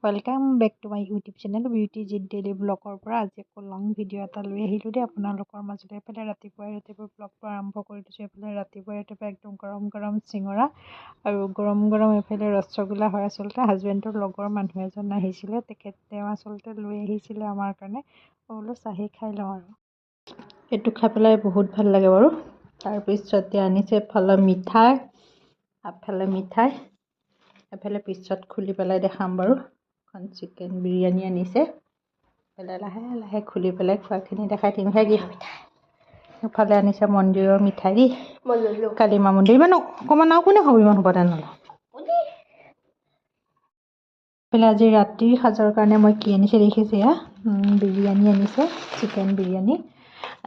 Welcome back to my YouTube channel beauty Jeet daily ব্লগৰ পৰা আজি আকৌ লং ভিডিঅ' এটা লৈ আহিলোঁ দেই আপোনালোকৰ মাজতে। এইফালে ৰাতিপুৱাই ব্লগটো আৰম্ভ কৰি দিছোঁ। এইফালে ৰাতিপুৱাই একদম গৰম গৰম চিঙৰা আৰু গৰম গৰম এইফালে ৰসগোল্লা হয়। আচলতে হাজবেণ্ডৰ লগৰ মানুহ এজন আহিছিলে, তেওঁ আচলতে লৈ আহিছিলে আমাৰ কাৰণে। মই বোলো চাহি খাই লওঁ আৰু এইটো খাই পেলাই বহুত ভাল লাগে বাৰু। তাৰপিছতে আনিছে এফালে মিঠাই, এফালে পিছত খুলি পেলাই দেখাম বাৰু। এখন চিকেন বিৰিয়ানী আনিছে, পেলাই লাহে লাহে খুলি পেলাই খোৱাখিনি দেখাই দিম। কি মিঠাই এফালে আনিছে মন্দিৰৰ মিঠাই দেই, কালিমা মন্দিৰ। ইমান অকণমান আৰু কোনে খাব ইমান হ'ব তেনেহ'লে। এইফালে আজি ৰাতিৰ সাজৰ কাৰণে মই কি আনিছে দেখিছে, বিৰিয়ানী আনিছে, চিকেন বিৰিয়ানী।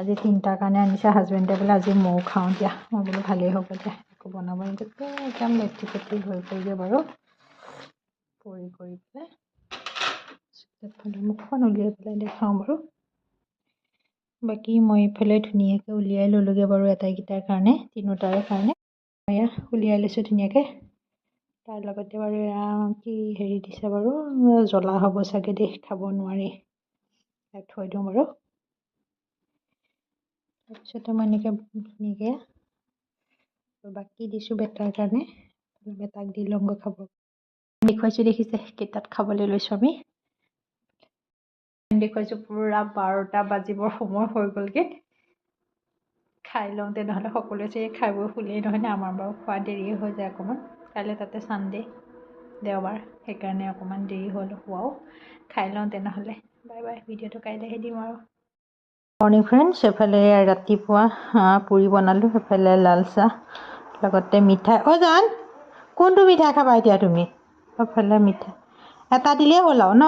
আজি 3টাৰ কাৰণে আনিছে হাজবেণ্ডে। বোলে আজি ময়ো খাওঁ দিয়া। মই বোলো ভালেই হ'ব দিয়া, একো বনাব একদম লেটি পেটি হৈ পৰিগে বাৰু। কৰি পেলাই মুখখন উলিয়াই পেলাই দেখাওঁ বাৰু। বাকী মই এইফালে ধুনীয়াকৈ উলিয়াই ল'লোগৈ বাৰু এটাইকেইটাৰ কাৰণে, তিনিওটাৰে কাৰণে এয়া উলিয়াই লৈছোঁ ধুনীয়াকৈ। তাৰ লগতে বাৰু এয়া কি হেৰি দিছে বাৰু, জ্বলা হ'ব চাগে দেই, খাব নোৱাৰি, থৈ দিওঁ বাৰু। তাৰপিছতে মই এনেকৈ ধুনীয়াকৈ বাকী দিছোঁ বেটাৰ কাৰণে, বেটাক দি লওঁগৈ খাব। দেখুৱাইছোঁ দেখিছে কেইটাত খাবলৈ লৈছোঁ আমি। দেখুৱাইছোঁ পূৰা 12টা বাজিবৰ সময় হৈ গ'লগৈ। খাই লওঁ তেনেহ'লে, সকলোৱে চাগে খাই বৈ শুলেই নহয়নে। আমাৰ বাৰু খোৱা দেৰিয়ে হৈ যায় অকণমান। কাইলৈ তাতে ছানডে, দেওবাৰ, সেইকাৰণে অকণমান দেৰি হ'ল খোৱাও। খাই লওঁ তেনেহ'লে, বাই বাই। ভিডিঅ'টো কাইলৈহে দিম আৰু। মৰ্ণিং ফ্ৰেণ্ডছ, এইফালে ৰাতিপুৱা পুৰি বনালোঁ, সেইফালে লাল চাহ লগতে মিঠাই। জান কোনটো মিঠাই খাবা এতিয়া তুমি? এইফালে মিঠাই এটা দিলেই হ'ল আৰু ন,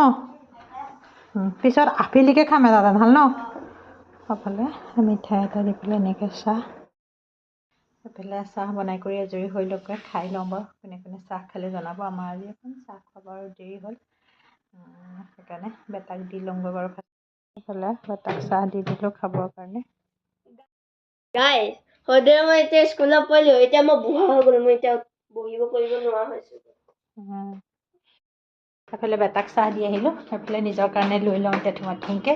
পিছত আবেলিকৈ খাম এটা ভাল ন। সেইফালে মিঠাই এটা দি পেলাই এনেকৈ চাহ, এইফালে চাহ বনাই কৰি আজৰি হৈ লওঁগৈ। খাই লওঁ বাৰু, কোনে কোনে চাহ খালে জনাব। আমাৰ আজি এখন চাহ খাব আৰু দেৰি হ'ল, সেইকাৰণে বেটাক দি লওঁগৈ বাৰু। এইফালে বেটাক চাহ দি দিলোঁ খাবৰ কাৰণে। সদায় মই এতিয়া স্কুলত পঢ়িলোঁ, এতিয়া মই বুঢ়া হৈ গ'লো, মই এতিয়া বহিব কৰিব নোৱাৰা হৈছোঁ। সেইফালে বেটাক চাহ দি আহিলোঁ, সেইফালে নিজৰ কাৰণে লৈ লওঁ এতিয়া ধুমাধুমকৈ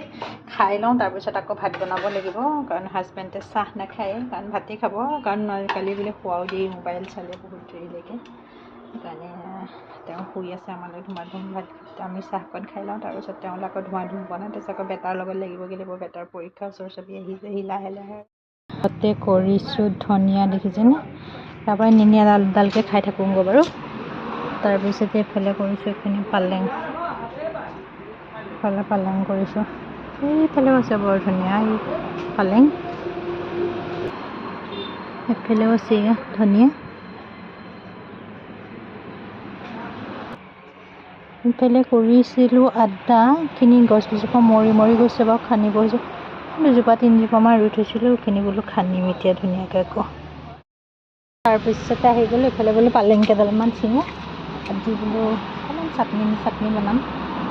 খাই লওঁ। তাৰপিছত আকৌ ভাত বনাব লাগিব, কাৰণ হাজবেণ্ডে চাহ নাখায়, কাৰণ ভাতেই খাব। কাৰণ কালি বোলে খোৱাও দেৰি, মোবাইল চালে বহুত দেৰিলৈকে, সেইকাৰণে তেওঁ শুই আছে। আমালৈ ধুমাধুম ভাত, আমি চাহকণ খাই লওঁ। তাৰপিছত তেওঁলৈ আকৌ ধুমাধুম বনাই, তাৰপিছত আকৌ বেটাৰ লগত লাগিবগৈ লাগিব। বেটাৰ পৰীক্ষা ওচৰ চাপি আহিছে, সি লাহে লাহে তাতে কৰিছোঁ ধনিয়া দেখিছেনে, তাৰপৰা নিনি এডালকৈ খাই থাকোঁগৈ বাৰু। তাৰপিছতে এইফালে কৰিছোঁ এইখিনি পালেং, পালেং কৰিছোঁ। এইফালেও আছে বৰ ধুনীয়া এই পালেং, এইফালেও আছে ধনিয়া। এইফালে কৰিছিলোঁ আদাখিনি, গছকেইজোপা মৰি গৈছে বাৰু, খান্দিব হৈছে। 2জোপা 3জোপামান ৰুই থৈছিলোঁ, সেইখিনি বোলো খান্দিম এতিয়া ধুনীয়াকৈ আকৌ। তাৰপিছতে আহি গ'লোঁ এইফালে বোলো পালেং কেইডালমান ছিঙো, আজি বোলো অকণমান চাটনি বনাম।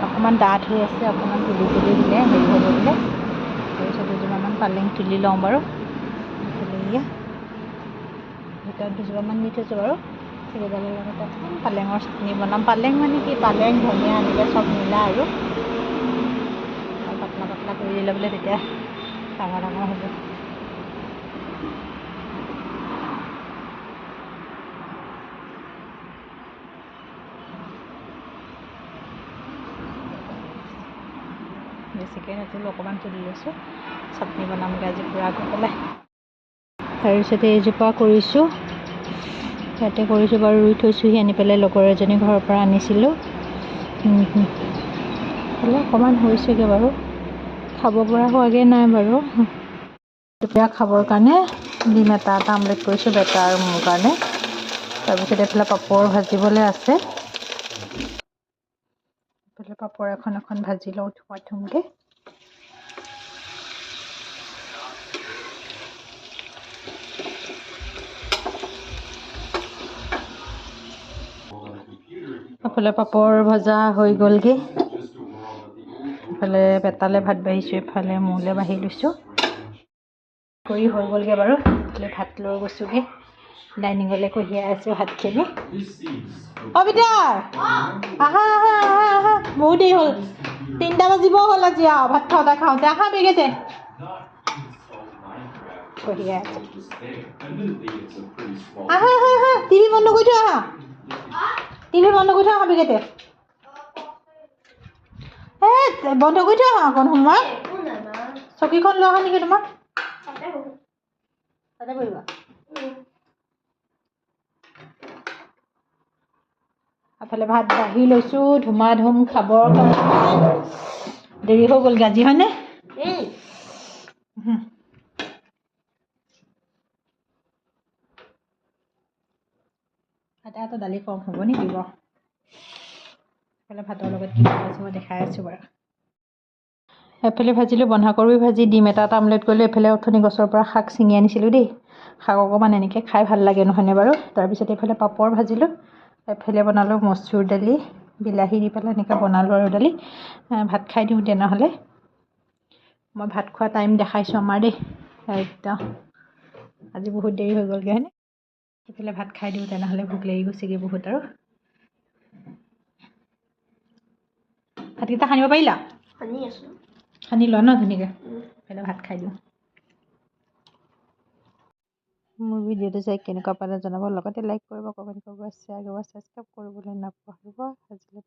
অকণমান ডাঠ হৈ আছে, অকণমান তুলি দিলে হেৰি হ'ব বোলে। তাৰপিছত 2জোপামান পালেং তুলি লওঁ বাৰু। এইফালে ভিতৰত 2জোপামান দি থৈছোঁ বাৰু। সেইকেইডালৰ লগতে অকণমান পালেঙৰ চাটনি বনাম। পালেং মানে কি, পালেং ধনিয়া এনেকৈ চব মিলা আৰু পাতলা কৰি দিলে বোলে, তেতিয়া ডাঙৰ হ'ব। বেছিকৈ নুতুলো, অকণমান তুলি লৈছোঁ, চাটনি বনামগৈ আজি পূৰা গৈ পেলাই। তাৰপিছতে এইজোপা কৰিছোঁ, ইয়াতে কৰিছোঁ বাৰু, ৰুই থৈছোঁহি। আনি পেলাই লগৰ এজনী ঘৰৰ পৰা আনিছিলোঁ। অকণমান হৈছেগৈ বাৰু, খাব পৰা হোৱাগৈ নাই বাৰু। দুপৰীয়া খাবৰ কাৰণে ডিম এটা আমলেট কৰিছোঁ, বেটা আৰু মোৰ কাৰণে। তাৰপিছত এইফালে পাপৰ ভাজিবলৈ আছে, এইফালে পাপৰ এখন ভাজি লওঁ ধুমকৈ। এইফালে পাপৰ ভজা হৈ গ'লগৈ, এইফালে বেটালৈ ভাত বাঢ়িছোঁ, এইফালে মোলৈ বাঢ়ি লৈছোঁ। কৰি হৈ গ'লগৈ বাৰু। এইফালে ভাত লৈ গৈছোঁগৈ ডাইনিঙলৈ, কঢ়িয়াই আছোঁ ভাতখিনি। বিদ্যাৰ আহা, বহুত দেৰি হ'ল 3টা বাজিব হ'ল আজি আৰু ভাত খাওঁতে আহা বেগেতে বঢ়িয়া আছে আহা আহা আহা টিভি বন্ধ কৰি থৈ আহা বেগেতে বন্ধ কৰি থৈ আহা অকণ সময় চকীখন লৈ আহা নেকি তোমাক তাতে বহিবা এফালে ভাত বাঢ়ি লৈছোঁ ধুমা ধুম খাবৰ কাৰণে দেৰি হৈ গ'ল গাজি হয়নে এটা দালি কম হ'ব নেকি বাৰু এফালে ভাতৰ লগত কি বনাইছোঁ মই দেখাই আছোঁ বাৰু এফালে ভাজিলোঁ বন্ধাকবি ভাজি ডিম এটা আমলেট কৰিলোঁ এফালে অথনি গছৰ পৰা শাক ছিঙি আনিছিলোঁ দেই শাক অকণমান এনেকৈ খাই ভাল লাগে নহয়নে বাৰু তাৰপিছত এইফালে পাপৰ ভাজিলোঁ এফালে বনালোঁ মচুৰ দালি বিলাহী দি পেলাই এনেকৈ বনালোঁ আৰু দালি ভাত খাই দিওঁ তেনেহ'লে মই ভাত খোৱা টাইম দেখাইছোঁ আমাৰ দেই একদম আজি বহুত দেৰি হৈ গ'লগৈ হয়নে সেইফালে ভাত খাই দিওঁ তেনেহ'লে ভোক লাগি গৈছেগৈ বহুত আৰু ভাতকেইটা সানিব পাৰিলা সানি লোৱা ন ধুনীয়াকৈ সেইফালে ভাত খাই দিওঁ মোৰ ভিডিঅ'টো চাই কেনেকুৱা পালে জনাব লগতে লাইক কৰিব কমেণ্ট কৰিব শ্বেয়াৰ কৰিব ছাবস্ক্ৰাইব কৰিবলৈ নাপাহৰিব আজিলৈ